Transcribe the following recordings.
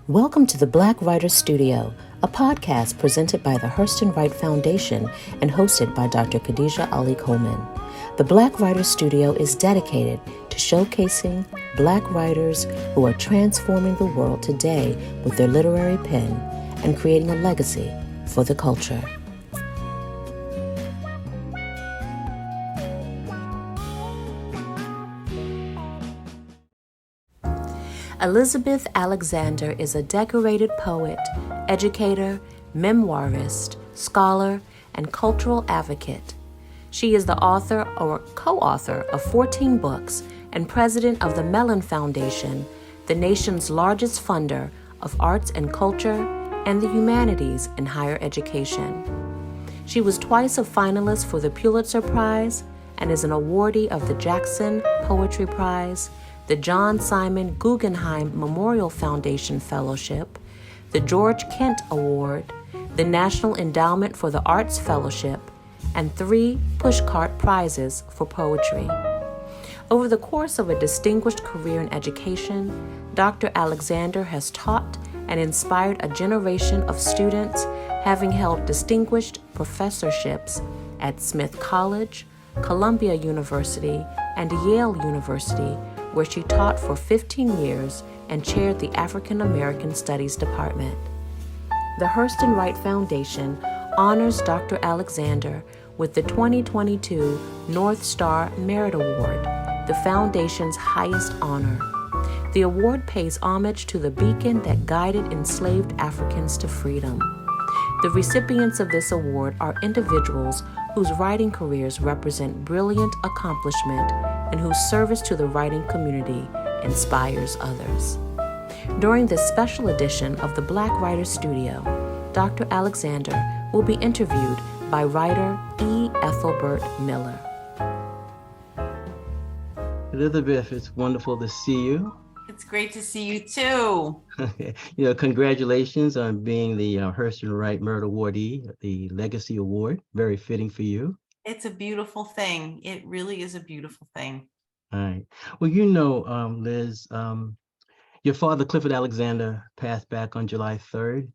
Welcome to the Black Writer Studio, a podcast presented by the Hurston Wright Foundation and hosted by Dr. Khadijah Ali Coleman. The Black Writer Studio is dedicated to showcasing Black writers who are transforming the world today with their literary pen and creating a legacy for the culture. Elizabeth Alexander is a decorated poet, educator, memoirist, scholar, and cultural advocate. She is the author or co-author of 14 books and president of the Mellon Foundation, the nation's largest funder of arts and culture and the humanities in higher education. She was twice a finalist for the Pulitzer Prize and is an awardee of the Jackson Poetry Prize, the John Simon Guggenheim Memorial Foundation Fellowship, the George Kent Award, the National Endowment for the Arts Fellowship, and 3 Pushcart Prizes for poetry. Over the course of a distinguished career in education, Dr. Alexander has taught and inspired a generation of students, having held distinguished professorships at Smith College, Columbia University, and Yale University, where she taught for 15 years and chaired the African American Studies Department. The Hurston Wright Foundation honors Dr. Alexander with the 2022 North Star Merit Award, the foundation's highest honor. The award pays homage to the beacon that guided enslaved Africans to freedom. The recipients of this award are individuals whose writing careers represent brilliant accomplishment and whose service to the writing community inspires others. During this special edition of the Black Writer Studio, Dr. Alexander will be interviewed by writer E. Ethelbert Miller. Elizabeth, it's wonderful to see you. It's great to see you too. Congratulations on being the Hurston Wright Merit Awardee, the Legacy Award. Very fitting for you. It's a beautiful thing. It really is a beautiful thing. All right. Well, Liz, your father, Clifford Alexander, passed back on July 3rd.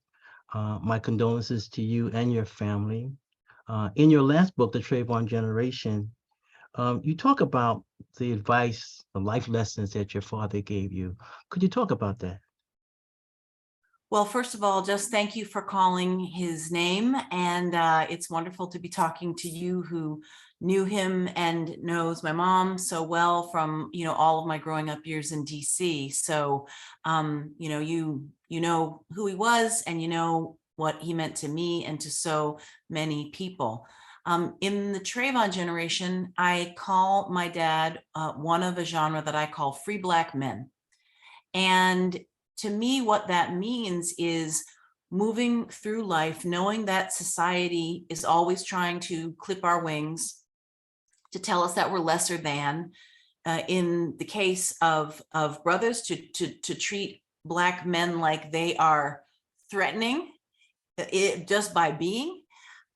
My condolences to you and your family. In your last book, The Trayvon Generation, you talk about the advice, the life lessons that your father gave you. Could you talk about that? Well, first of all, just thank you for calling his name. And it's wonderful to be talking to you who knew him and knows my mom so well from, all of my growing up years in DC. So, you know who he was and you know what he meant to me and to so many people. In the Trayvon generation, I call my dad one of a genre that I call free Black men. And to me, what that means is moving through life, knowing that society is always trying to clip our wings, to tell us that we're lesser than. In the case of brothers, to treat Black men like they are threatening just by being.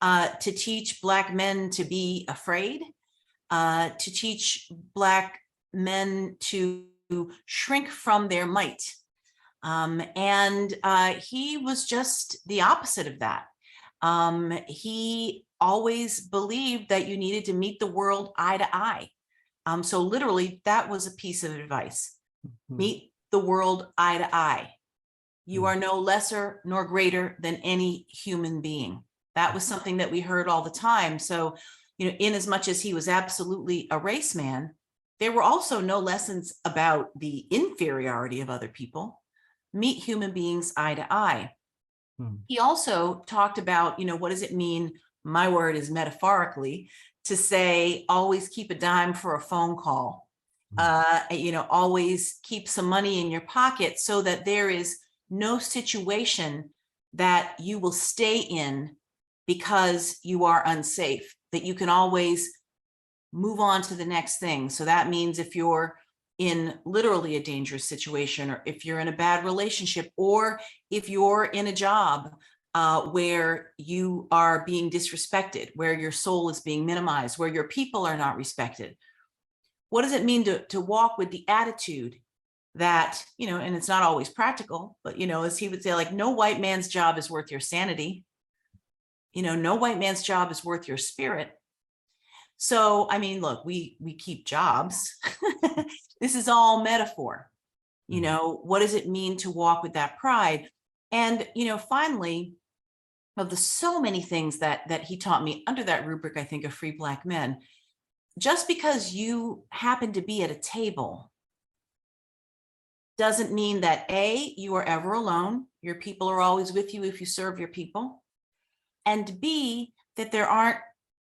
To teach Black men to be afraid, to teach Black men to shrink from their might. And he was just the opposite of that. He always believed that you needed to meet the world eye to eye. So literally, that was a piece of advice. Mm-hmm. Meet the world eye to eye. You are no lesser nor greater than any human being. That was something that we heard all the time. So, in as much as he was absolutely a race man, there were also no lessons about the inferiority of other people. Meet human beings eye to eye. He also talked about, what does it mean? My word is metaphorically to say, always keep a dime for a phone call. Always keep some money in your pocket so that there is no situation that you will stay in because you are unsafe, that you can always move on to the next thing. So that means if you're in literally a dangerous situation, or if you're in a bad relationship, or if you're in a job where you are being disrespected, where your soul is being minimized, where your people are not respected. What does it mean to walk with the attitude that, and it's not always practical, but, as he would say, like, no white man's job is worth your sanity. No white man's job is worth your spirit. So, I mean, look, we keep jobs. This is all metaphor. What does it mean to walk with that pride? And, finally, of the so many things that he taught me under that rubric, I think, of free Black men, just because you happen to be at a table doesn't mean that A, you are ever alone. Your people are always with you if you serve your people. And B, that there aren't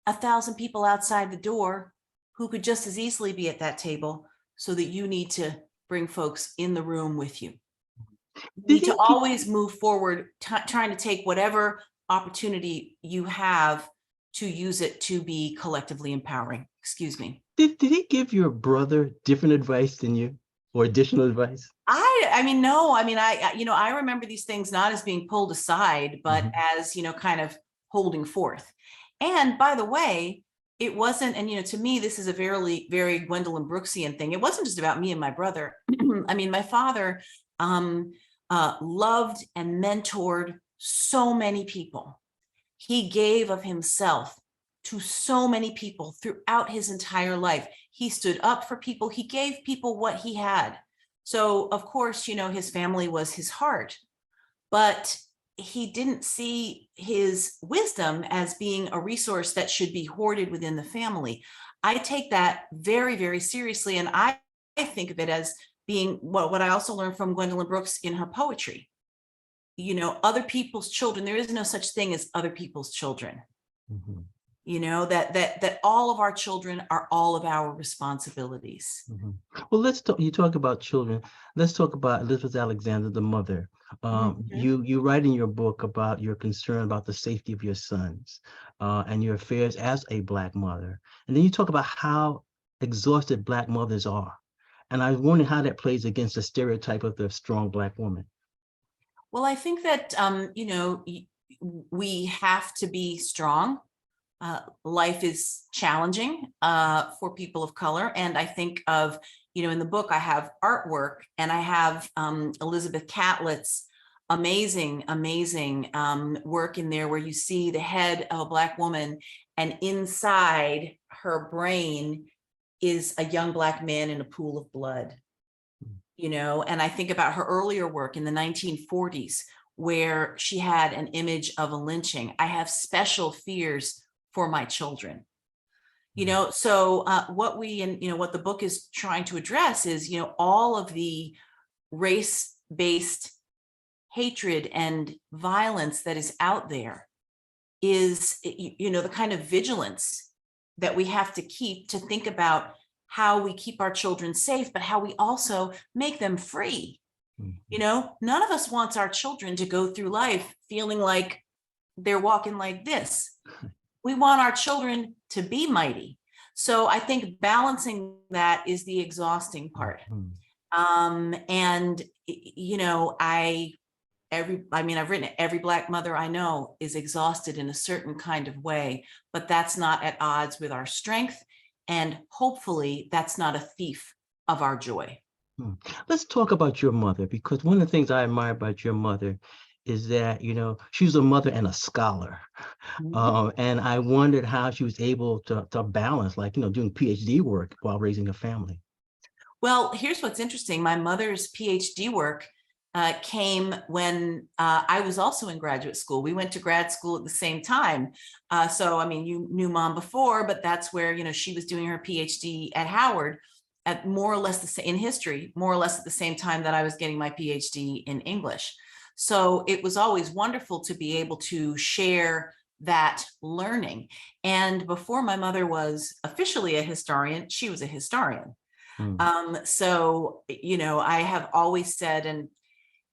1,000 people outside the door who could just as easily be at that table, so that you need to bring folks in the room with you. You need to always move forward, trying to take whatever opportunity you have to use it to be collectively empowering. Excuse me. Did he give your brother different advice than you, or additional advice? I mean, no, I mean, I remember these things not as being pulled aside, but as, kind of holding forth. And by the way, it wasn't, and, to me, this is a very, very Gwendolyn Brooksian thing. It wasn't just about me and my brother. I mean, my father loved and mentored so many people. He gave of himself to so many people throughout his entire life. He stood up for people. He gave people what he had. So, of course, his family was his heart, but he didn't see his wisdom as being a resource that should be hoarded within the family. I take that very, very seriously. And I think of it as being what I also learned from Gwendolyn Brooks in her poetry. Other people's children. There is no such thing as other people's children. That all of our children are all of our responsibilities. Well, you talk about children. Let's talk about Elizabeth Alexander, the mother. You write in your book about your concern about the safety of your sons and your affairs as a Black mother. And then you talk about how exhausted Black mothers are. And I was wondering how that plays against the stereotype of the strong Black woman. Well, I think that, we have to be strong. Life is challenging for people of color. And I think of, in the book, I have artwork, and I have Elizabeth Catlett's amazing work in there, where you see the head of a Black woman, and inside her brain is a young Black man in a pool of blood. And I think about her earlier work in the 1940s, where she had an image of a lynching. I have special fears for my children. So what what the book is trying to address is, all of the race-based hatred and violence that is out there is, the kind of vigilance that we have to keep, to think about how we keep our children safe, but how we also make them free. None of us wants our children to go through life feeling like they're walking like this. We want our children to be mighty. So I think balancing that is the exhausting part. And, I've written it, every Black mother I know is exhausted in a certain kind of way, but that's not at odds with our strength. And hopefully that's not a thief of our joy. Let's talk about your mother, because one of the things I admire about your mother is that, she was a mother and a scholar. And I wondered how she was able to balance, doing PhD work while raising a family. Well, here's what's interesting. My mother's PhD work came when I was also in graduate school. We went to grad school at the same time. So, you knew Mom before, but that's where, she was doing her PhD at Howard at more or less in history, more or less at the same time that I was getting my PhD in English. So it was always wonderful to be able to share that learning. And before my mother was officially a historian, she was a historian. So, I have always said, and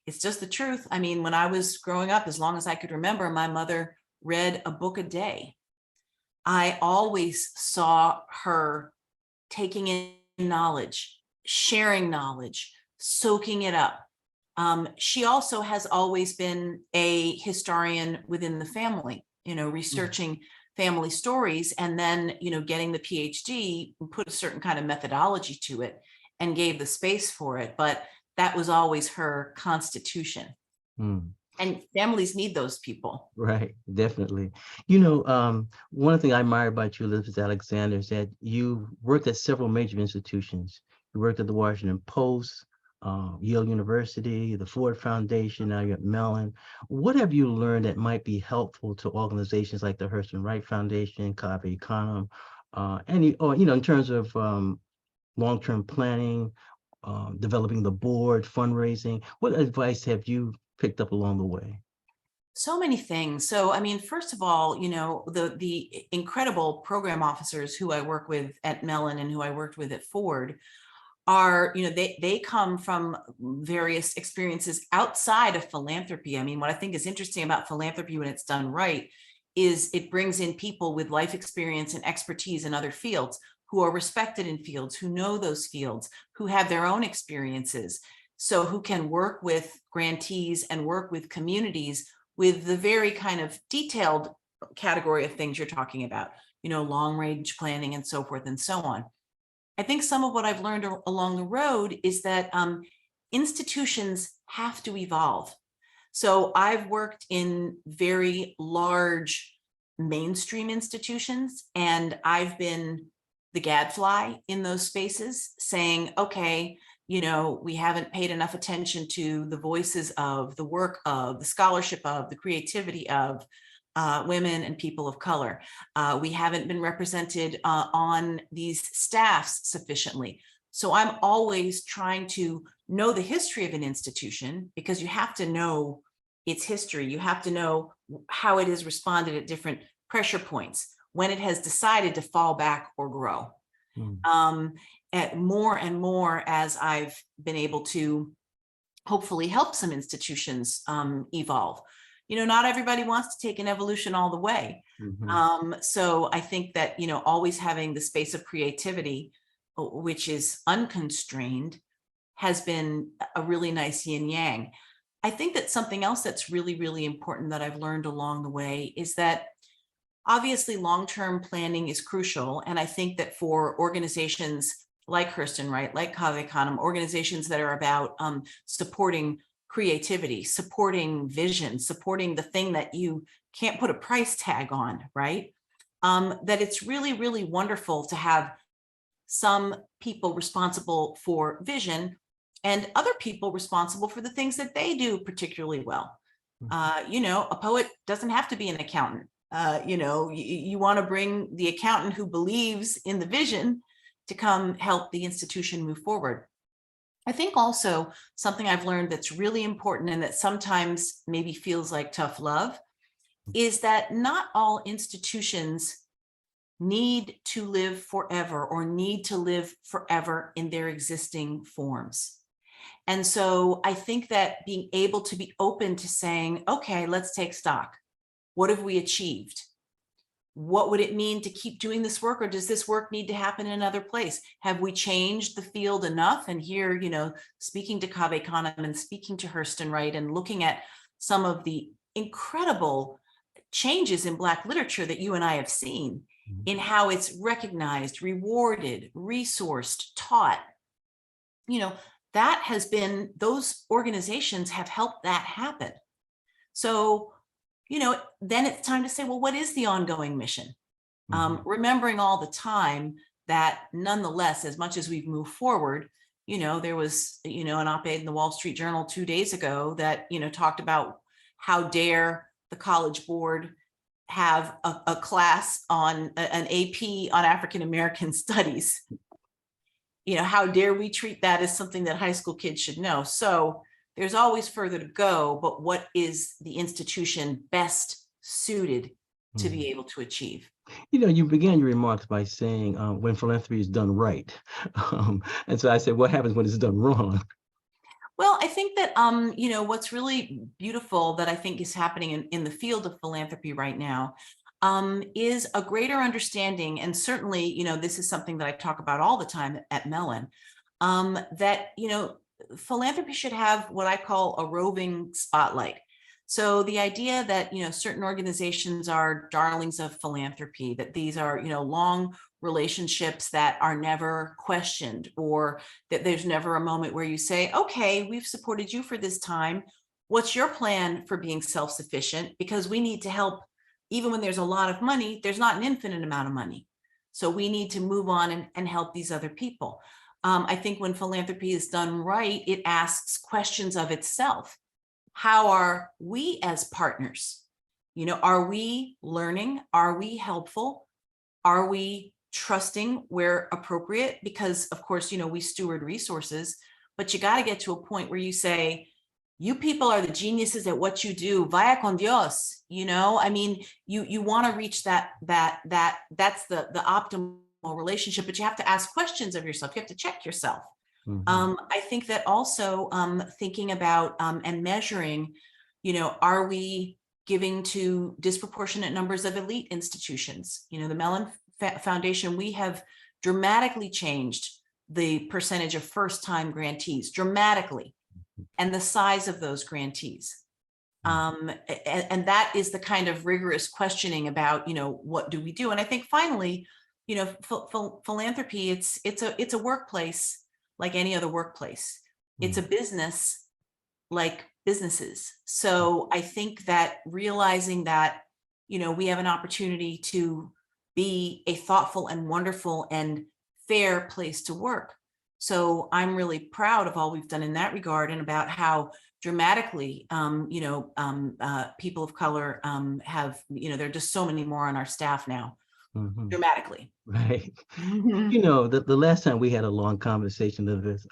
it's just the truth. When I was growing up, as long as I could remember, my mother read a book a day. I always saw her taking in knowledge, sharing knowledge, soaking it up. She also has always been a historian within the family, researching family stories, and then, getting the PhD, put a certain kind of methodology to it and gave the space for it. But that was always her constitution. Mm. And families need those people. Right, definitely. One thing I admire about you, Elizabeth Alexander, is that you worked at several major institutions. You worked at the Washington Post, Yale University, the Ford Foundation, now you're at Mellon. What have you learned that might be helpful to organizations like the Hurston Wright Foundation, Cave Canem, in terms of long-term planning, developing the board, fundraising? What advice have you picked up along the way? So many things. So, I mean, first of all, the incredible program officers who I work with at Mellon and who I worked with at Ford are, they come from various experiences outside of philanthropy. I mean, what I think is interesting about philanthropy when it's done right is it brings in people with life experience and expertise in other fields who are respected in fields, who know those fields, who have their own experiences. So who can work with grantees and work with communities with the very kind of detailed category of things you're talking about, long range planning and so forth and so on. I think some of what I've learned along the road is that institutions have to evolve. So I've worked in very large mainstream institutions, and I've been the gadfly in those spaces saying, okay, we haven't paid enough attention to the voices of, the work of, the scholarship of, the creativity of women and people of color. We haven't been represented on these staffs sufficiently. So I'm always trying to know the history of an institution, because you have to know its history. You have to know how it has responded at different pressure points, when it has decided to fall back or grow. At more and more as I've been able to hopefully help some institutions evolve. Not everybody wants to take an evolution all the way. So I think that, always having the space of creativity, which is unconstrained, has been a really nice yin yang. I think that something else that's really, really important that I've learned along the way is that obviously long-term planning is crucial. And I think that for organizations like Hurston Wright, like Cave Canem, organizations that are about supporting creativity, supporting vision, supporting the thing that you can't put a price tag on, right? That it's really, really wonderful to have some people responsible for vision and other people responsible for the things that they do particularly well. A poet doesn't have to be an accountant. You want to bring the accountant who believes in the vision to come help the institution move forward. I think also something I've learned that's really important and that sometimes maybe feels like tough love is that not all institutions need to live forever or need to live forever in their existing forms. And so I think that being able to be open to saying, okay, let's take stock. What have we achieved? What would it mean to keep doing this work, or does this work need to happen in another place? Have we changed the field enough? And here, speaking to Cave Canem and speaking to Hurston Wright and looking at some of the incredible changes in Black literature that you and I have seen in how it's recognized, rewarded, resourced, taught, that has been, those organizations have helped that happen. So then it's time to say, well, what is the ongoing mission? Remembering all the time that nonetheless, as much as we've moved forward, there was, an op-ed in the Wall Street Journal 2 days ago that, talked about how dare the College Board have a class on an AP on African-American studies. How dare we treat that as something that high school kids should know? So there's always further to go, but what is the institution best suited to be able to achieve? You began your remarks by saying when philanthropy is done right. And so I said, what happens when it's done wrong? Well, I think that, what's really beautiful that I think is happening in the field of philanthropy right now is a greater understanding. And certainly, this is something that I talk about all the time at Mellon, that, philanthropy should have what I call a roving spotlight. So the idea that, certain organizations are darlings of philanthropy, that these are, long relationships that are never questioned, or that there's never a moment where you say, okay, we've supported you for this time. What's your plan for being self-sufficient? Because we need to help, even when there's a lot of money, there's not an infinite amount of money. So we need to move on and help these other people. I think when philanthropy is done right, it asks questions of itself. How are we as partners? Are we learning? Are we helpful? Are we trusting where appropriate? Because of course, we steward resources, but you got to get to a point where you say, you people are the geniuses at what you do. Vaya con Dios. You want to reach that's the optimal relationship, but you have to ask questions of yourself. You have to check yourself. I think that also thinking about and measuring, are we giving to disproportionate numbers of elite institutions? The Mellon Foundation, we have dramatically changed the percentage of first-time grantees, dramatically, and the size of those grantees. And that is the kind of rigorous questioning about, what do we do? And I think finally, philanthropy, it's a workplace like any other workplace. It's a business like businesses. So I think that realizing that, we have an opportunity to be a thoughtful and wonderful and fair place to work. So I'm really proud of all we've done in that regard, and about how dramatically, people of color have, there are just so many more on our staff now. Dramatically. Right. The last time we had a long conversation of this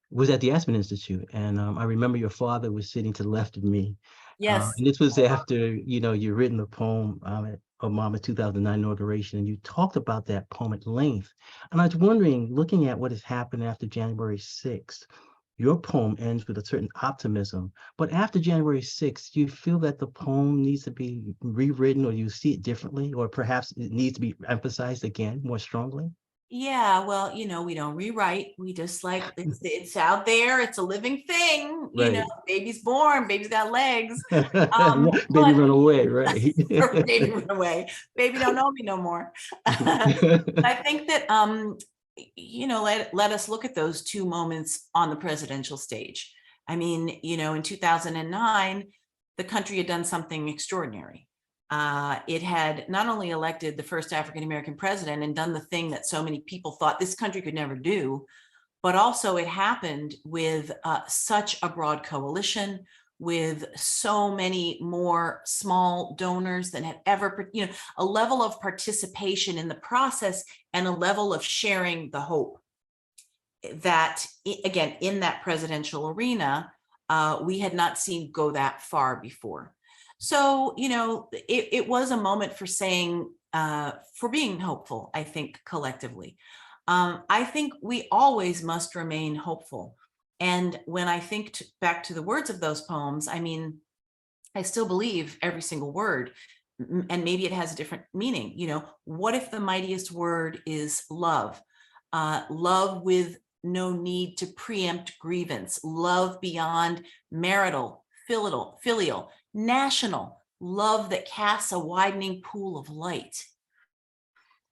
was at the Iseman Institute. And I remember your father was sitting to the left of me. Yes. And this was after, you'd written the poem at Obama's 2009 inauguration, and you talked about that poem at length. And I was wondering, looking at what has happened after January 6th, your poem ends with a certain optimism, but after January 6th, do you feel that the poem needs to be rewritten, or you see it differently, or perhaps it needs to be emphasized again more strongly? Yeah, well, we don't rewrite. We just it's out there. It's a living thing. Right. Baby's born. Baby's got legs. Baby run away, right? Baby run away. Baby don't know me no more. I think that let us look at those two moments on the presidential stage. I mean, in 2009, the country had done something extraordinary. It had not only elected the first African-American president and done the thing that so many people thought this country could never do, but also it happened with such a broad coalition, with so many more small donors than had ever, a level of participation in the process and a level of sharing the hope that, again, in that presidential arena, we had not seen go that far before. So, it was a moment for saying, for being hopeful, I think, collectively. I think we always must remain hopeful. And when I think back to the words of those poems, I mean, I still believe every single word, and maybe it has a different meaning. What if the mightiest word is love? Love with no need to preempt grievance, love beyond marital, filial, national, love that casts a widening pool of light.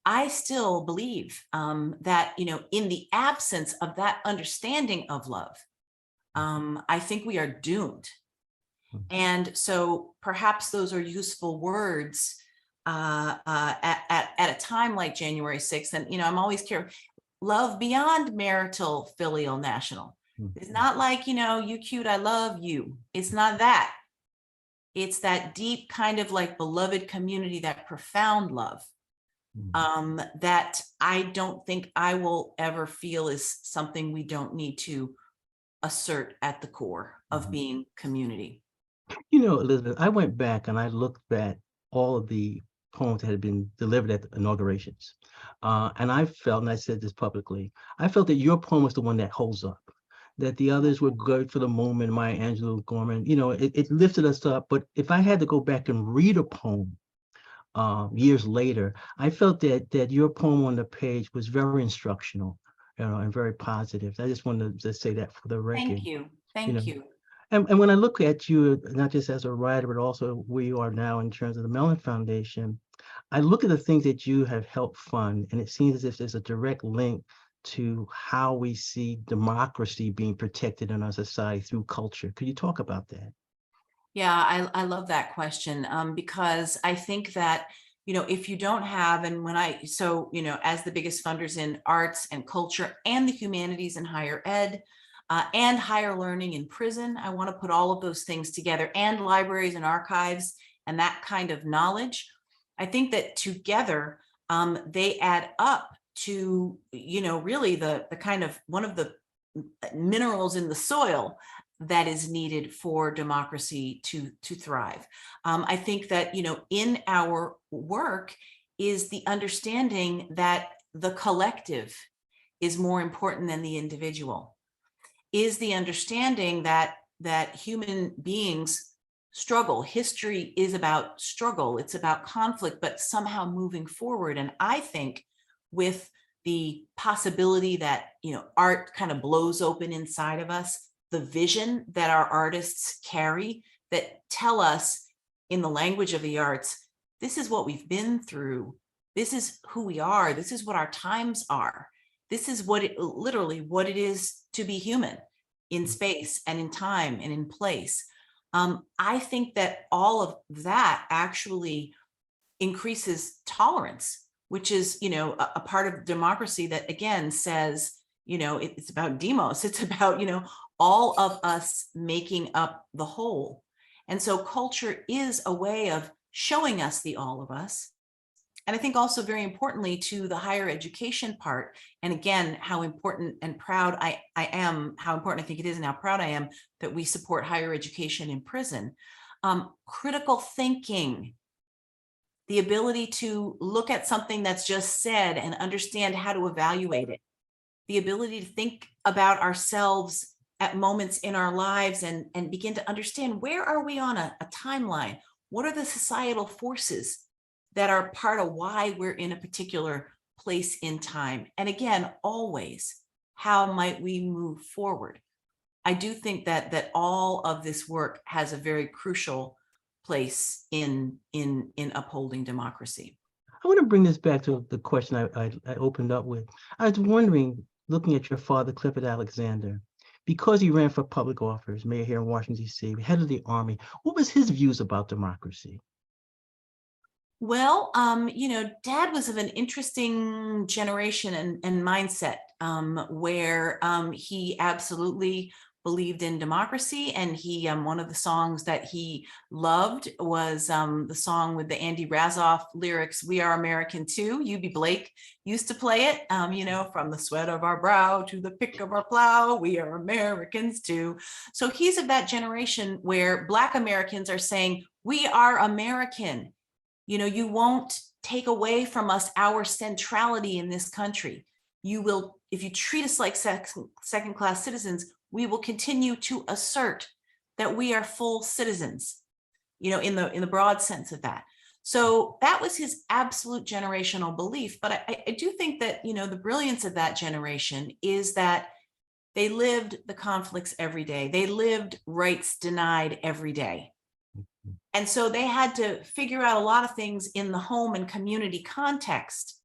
I still believe that, in the absence of that understanding of love, I think we are doomed. And so perhaps those are useful words at a time like January 6th. And, I'm always careful. Love beyond marital, filial, national. It's not like, you cute, I love you. It's not that. It's that deep kind of like beloved community, that profound love that I don't think I will ever feel is something we don't need to assert at the core of being community. Elizabeth, I went back and I looked at all of the poems that had been delivered at the inaugurations. And I felt, and I said this publicly, I felt that your poem was the one that holds up, that the others were good for the moment, Maya Angelou, Gorman, it lifted us up. But if I had to go back and read a poem years later, I felt that your poem on the page was very instructional, and very positive. I just wanted to say that for the record. Thank you. Thank you. And when I look at you, not just as a writer, but also where you are now in terms of the Mellon Foundation, I look at the things that you have helped fund, and it seems as if there's a direct link to how we see democracy being protected in our society through culture. Could you talk about that? Yeah, I love that question, because I think that, if you don't have, and as the biggest funders in arts and culture and the humanities and higher ed, and higher learning in prison, I want to put all of those things together, and libraries and archives and that kind of knowledge. I think that together, they add up to, really the kind of one of the minerals in the soil that is needed for democracy to thrive. I think that, in our work is the understanding that the collective is more important than the individual, is the understanding that human beings struggle. History is about struggle. It's about conflict, but somehow moving forward. And I think with the possibility that, art kind of blows open inside of us, the vision that our artists carry that tell us in the language of the arts, this is what we've been through. This is who we are. This is what our times are. This is literally what it is to be human in space and in time and in place. I think that all of that actually increases tolerance, which is, a part of democracy that, again, says, it's about demos. It's about, all of us making up the whole. And so culture is a way of showing us the all of us. And I think also very importantly to the higher education part, and again, how important and proud I am, how important I think it is and how proud I am that we support higher education in prison. Critical thinking, the ability to look at something that's just said and understand how to evaluate it, the ability to think about ourselves at moments in our lives and begin to understand where are we on a timeline? What are the societal forces that are part of why we're in a particular place in time? And again, always, how might we move forward? I do think that all of this work has a very crucial place in upholding democracy. I want to bring this back to the question I opened up with. I was wondering, looking at your father, Clifford Alexander, because he ran for public office, mayor here in Washington, D.C., head of the Army, what was his views about democracy? Well, Dad was of an interesting generation and mindset, where he absolutely believed in democracy. And he, one of the songs that he loved was the song with the Andy Razzoff lyrics, "We Are American Too." Eubie Blake used to play it, from the sweat of our brow to the pick of our plow, we are Americans too. So he's of that generation where Black Americans are saying, we are American. You won't take away from us our centrality in this country. You will, if you treat us like second-class citizens, we will continue to assert that we are full citizens, in the broad sense of that. So that was his absolute generational belief. But I do think that, the brilliance of that generation is that they lived the conflicts every day. They lived rights denied every day. And so they had to figure out a lot of things in the home and community context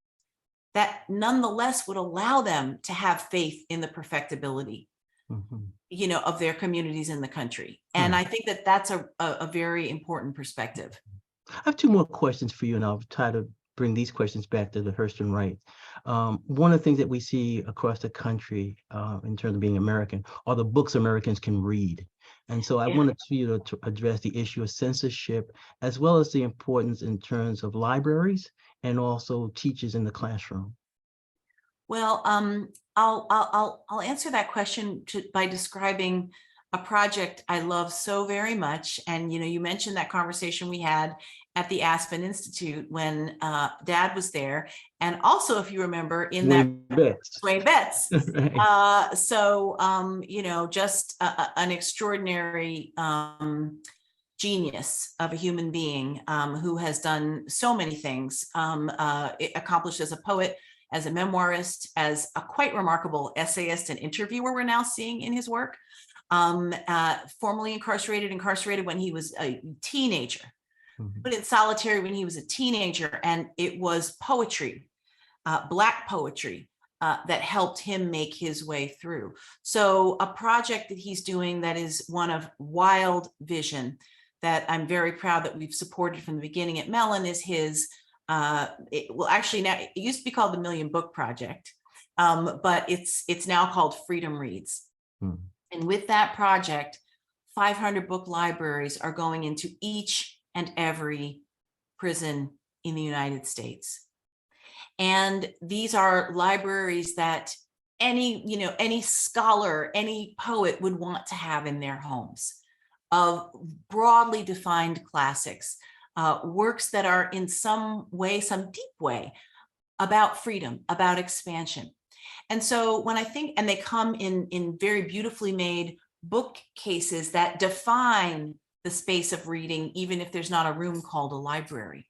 that nonetheless would allow them to have faith in the perfectibility, of their communities in the country. And I think that that's a very important perspective. I have two more questions for you, and I'll try to bring these questions back to the Hurston Wright. One of the things that we see across the country in terms of being American are the books Americans can read. And so I wanted you to address the issue of censorship, as well as the importance in terms of libraries and also teachers in the classroom. Well, I'll answer that question by describing a project I love so very much. And, you mentioned that conversation we had at the Aspen Institute when Dad was there. And also, if you remember, in Dwayne Betts. Right. Just an extraordinary genius of a human being who has done so many things, accomplished as a poet, as a memoirist, as a quite remarkable essayist and interviewer we're now seeing in his work. formerly incarcerated when he was a teenager, Mhm. put in solitary when he was a teenager. And it was poetry, Black poetry, that helped him make his way through. So a project that he's doing that is one of wild vision that I'm very proud that we've supported from the beginning at Mellon is his, actually now it used to be called the Million Book Project, but it's now called Freedom Reads. Mhm. And with that project, 500 book libraries are going into each and every prison in the United States. And these are libraries that any scholar, any poet would want to have in their homes, of broadly defined classics, works that are in some way, some deep way, about freedom, about expansion. And so when I think, and they come in very beautifully made bookcases that define the space of reading, even if there's not a room called a library.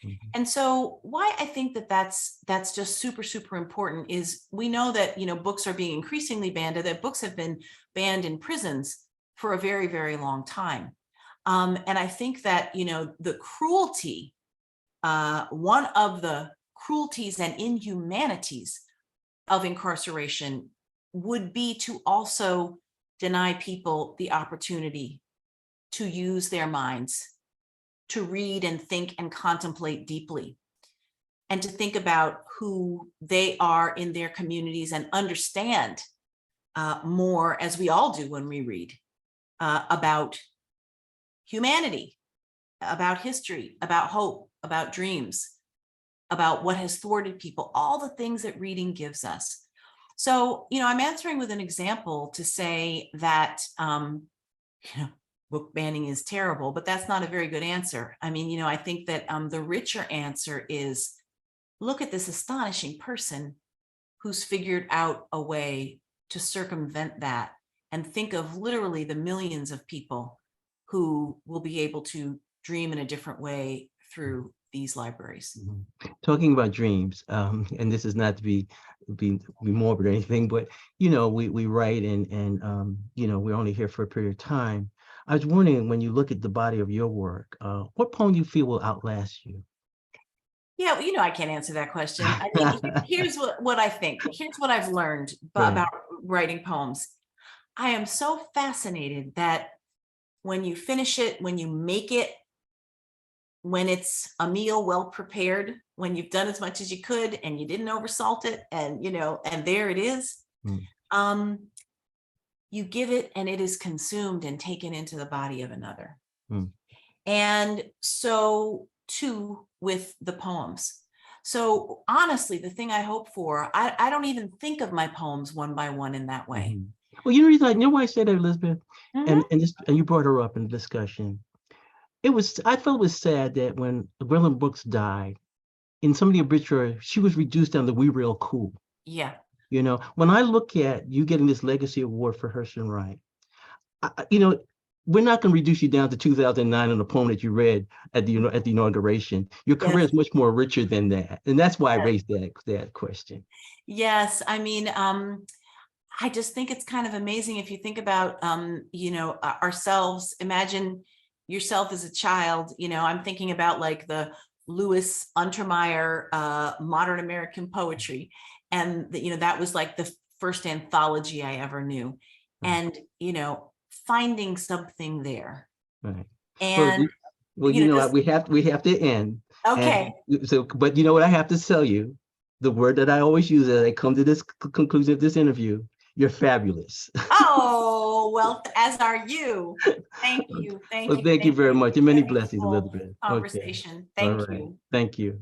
Mhm. And so why I think that that's just super, super important is we know that, books are being increasingly banned, that books have been banned in prisons for a very, very long time. And I think that, the cruelty, one of the cruelties and inhumanities of incarceration would be to also deny people the opportunity to use their minds, to read and think and contemplate deeply, and to think about who they are in their communities and understand more, as we all do when we read, about humanity, about history, about hope, about dreams, about what has thwarted people, all the things that reading gives us. So, I'm answering with an example to say that, book banning is terrible, but that's not a very good answer. I mean, I think that the richer answer is, look at this astonishing person who's figured out a way to circumvent that, and think of literally the millions of people who will be able to dream in a different way through these libraries. Mhm. Talking about dreams, and this is not to be morbid or anything, but we write and we're only here for a period of time. I was wondering, when you look at the body of your work, what poem do you feel will outlast you? Yeah, well, I can't answer that question. I mean, here's what I think. Here's what I've learned Right. about writing poems. I am so fascinated that when you finish it, when you make it, when it's a meal well prepared, when you've done as much as you could and you didn't oversalt it, and and there it is, Mm. you give it and it is consumed and taken into the body of another. Mm. And so too with the poems. So honestly, the thing I hope for, I don't even think of my poems one by one in that way. Mhm. Well, you know why I say that, Elizabeth? Mhm. And you brought her up in the discussion. I felt it was sad that when Gwendolyn Brooks died, in some of the obituary, she was reduced down to "we real cool." Yeah. When I look at you getting this legacy award for Hurston Wright, we're not going to reduce you down to 2009 on a poem that you read at the inauguration. Your career Yes. is much more richer than that, and that's why I raised that question. Yes. I mean, I just think it's kind of amazing if you think about, ourselves. Imagine yourself as a child. I'm thinking about like the Louis Untermeyer modern American poetry, and that was like the first anthology I ever knew, Right. and finding something there, Right. Well, and what, just we have to end. okay. And so, but you know what I have to tell you, the word that I always use as I come to this conclusion of this interview: you're fabulous. Oh, well, as are you. Thank you. Thank Well, you. thank you Thank very you. much, and many blessings, Wonderful Elizabeth. Okay. conversation. All Thank right. you. Thank you.